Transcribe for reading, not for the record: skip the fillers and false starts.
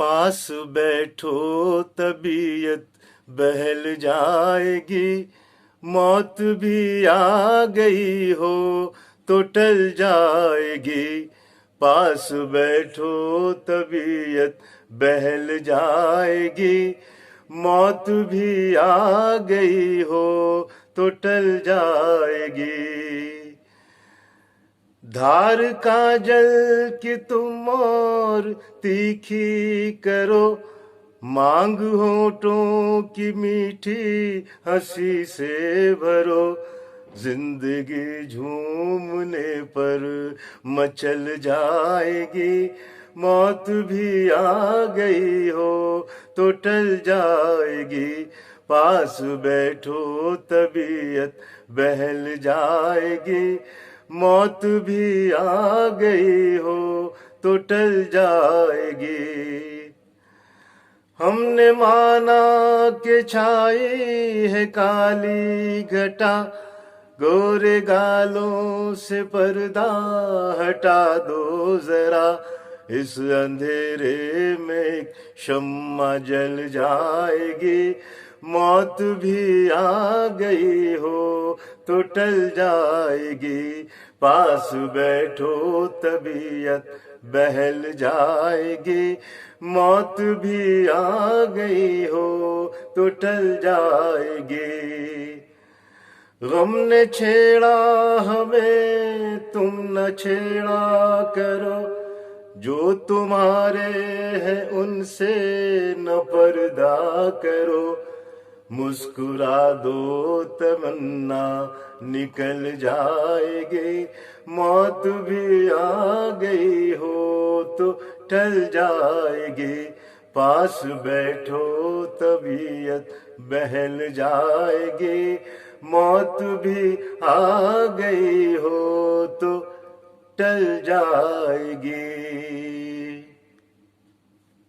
पास बैठो तबीयत बहल जाएगी, मौत भी आ गई हो तो टल जाएगी। पास बैठो तबीयत बहल जाएगी, मौत भी आ गई हो तो टल जाएगी। धार काजल की तुम और तीखी करो, मांग होठों की मीठी हंसी से भरो। जिंदगी झूमने पर मचल जाएगी, मौत भी आ गई हो तो टल जाएगी। पास बैठो तबीयत बहल जाएगी, मौत भी आ गई हो तो टल जाएगी। हमने माना कि छाई है काली घटा, गोरे गालों से पर्दा हटा दो जरा। इस अंधेरे में शम्मा जल जाएगी, मौत भी आ गई हो तो टल जाएगी। पास बैठो तबीयत बहल जाएगी, मौत भी आ गई हो तो टल जाएगी। गम ने छेड़ा हमें तुम न छेड़ा करो, जो तुम्हारे हैं उनसे न पर्दा करो। मुस्कुरा दो तमन्ना निकल जाएगी, मौत भी आ गई हो तो टल जाएगी। पास बैठो तबीयत बहल जाएगी, मौत भी आ गई हो तो टल जाएगी।